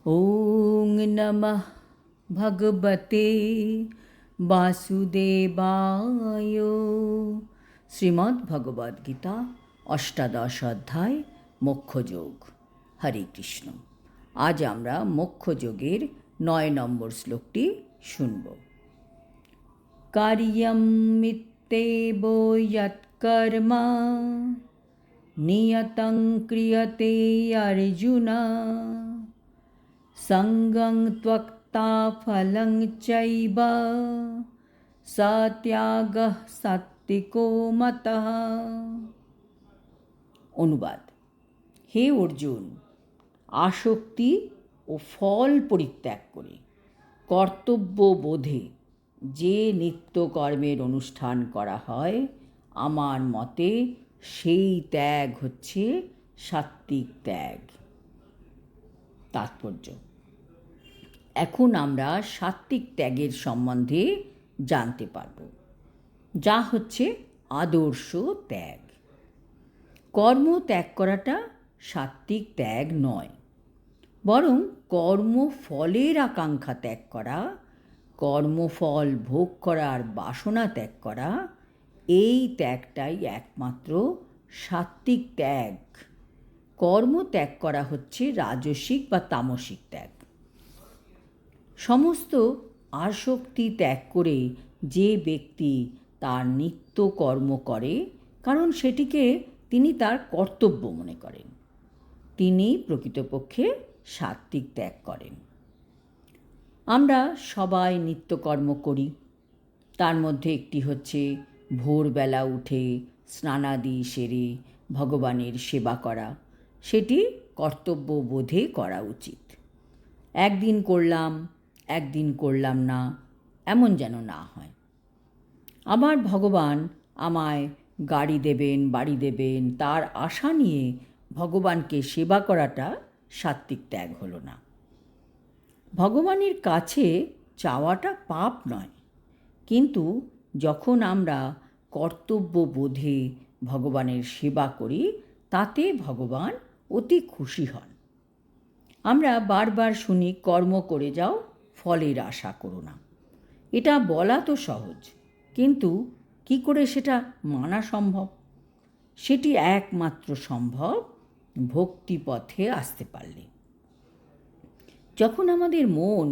ওং নমঃ ভগবতে বাসুদেবায়। শ্রীমদ্ ভগবদ্ গীতা অষ্টাদশ অধ্যায় মোক্ষযোগ। হরে কৃষ্ণ। আজ আমরা মোক্ষযোগের 9 নম্বর শ্লোকটি শুনব। কার্যং মিত্যেব যৎকর্ম নিয়তং ক্রিয়তে অর্জুন সঙ্গং ত্যক্তা ফলং চৈব সত্যাগঃ সাত্বিকো মতঃ। অনুবাদ: হে অর্জুন, আসক্তি ও ফল পরিত্যাগ করে কর্তব্য বোধে যে নিত্যকর্মের অনুষ্ঠান করা হয়, আমার মতে সেই ত্যাগ হচ্ছে সাত্বিক ত্যাগ। তাৎপর্য: এখন আমরা সাত্বিক ত্যাগের সম্বন্ধে জানতে পারব, যা হচ্ছে আদর্শ ত্যাগ। কর্ম ত্যাগ করাটা সাত্বিক ত্যাগ নয়, বরং কর্মফলের আকাঙ্ক্ষা ত্যাগ করা, কর্মফল ভোগ করার বাসনা ত্যাগ করা, এই ত্যাগটাই একমাত্র সাত্বিক ত্যাগ। কর্ম ত্যাগ করা হচ্ছে রাজসিক বা তামসিক ত্যাগ। সমস্ত আসক্তি ত্যাগ করে যে ব্যক্তি তার নিত্য কর্ম করে, কারণ সেটিকে তিনি তার কর্তব্য মনে করেন, তিনি প্রকৃতপক্ষে সাত্বিক ত্যাগ করেন। আমরা সবাই নিত্যকর্ম করি। তার মধ্যে একটি হচ্ছে ভোরবেলা উঠে স্নানাদি সেরে ভগবানের সেবা করা। সেটি কর্তব্য বোধে করা উচিত। একদিন করলাম, একদিন করলাম না, এমন যেন না হয়। আবার ভগবান আমায় গাড়ি দেবেন, বাড়ি দেবেন, তার আশা নিয়ে ভগবানকে সেবা করাটা সাত্বিক ত্যাগ হলো না। ভগবানের কাছে চাওয়াটা পাপ নয়, কিন্তু যখন আমরা কর্তব্য বোধে ভগবানের সেবা করি, তাতে ভগবান অতি খুশি হন। আমরা বারবার শুনি, কর্ম করে যাও, ফলের আশা করো না। এটা বলা তো সহজ, কিন্তু কি করে সেটা মানা সম্ভব? সেটি একমাত্র সম্ভব ভক্তিপথে আসতে পারলে। যখন আমাদের মন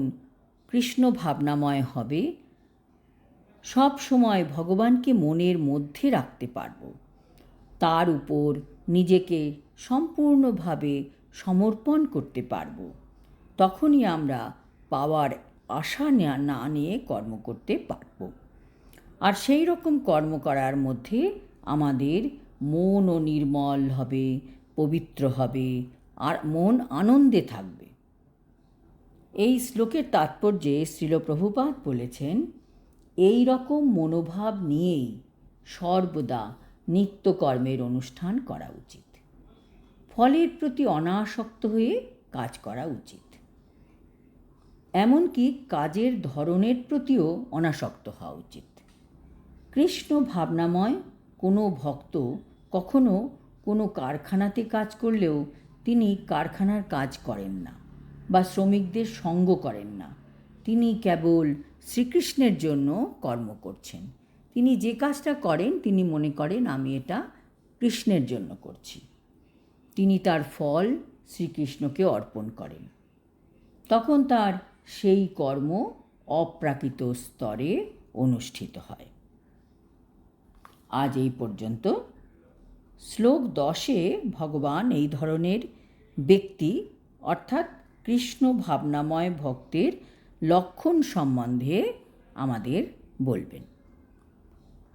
কৃষ্ণ ভাবনাময় হবে, সব সময় ভগবানকে মনের মধ্যে রাখতে পারব, তার উপর নিজেকে সম্পূর্ণভাবে সমর্পণ করতে পারব, তখনই আমরা পাওয়ার আশা না নিয়ে কর্ম করতে পারব। আর সেই রকম কর্ম করার মধ্যে আমাদের মনও নির্মল হবে, পবিত্র হবে, আর মন আনন্দে থাকবে। এই শ্লোকের তাৎপর্যে শ্রীল প্রভুপাদ বলেছেন, এই রকম মনোভাব নিয়েই সর্বদা নিত্যকর্মের অনুষ্ঠান করা উচিত। ফলের প্রতি অনাসক্ত হয়ে কাজ করা উচিত। এমনকি কাজের ধরনের প্রতিও অনাসক্ত হওয়া উচিত। কৃষ্ণ ভাবনাময় কোনো ভক্ত কখনো কোনো কারখানাতে কাজ করলেও তিনি কারখানার কাজ করেন না বা শ্রমিকদের সঙ্গ করেন না। তিনি কেবল শ্রীকৃষ্ণের জন্য কর্ম করছেন। তিনি যে কাজটা করেন, তিনি মনে করেন আমি এটা কৃষ্ণের জন্য করছি। তিনি তার ফল শ্রীকৃষ্ণকে অর্পণ করেন। তখন তার সেই কর্ম অপ্রাকৃত স্তরে অনুষ্ঠিত হয়। আজ এই পর্যন্ত। শ্লোক 10-এ ভগবান এই ধরনের ব্যক্তি অর্থাৎ কৃষ্ণ ভাবনাময় ভক্তের লক্ষণ সম্বন্ধে আমাদের বলবেন।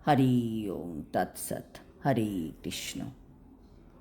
হরি ওম তৎসৎ। হরে কৃষ্ণ।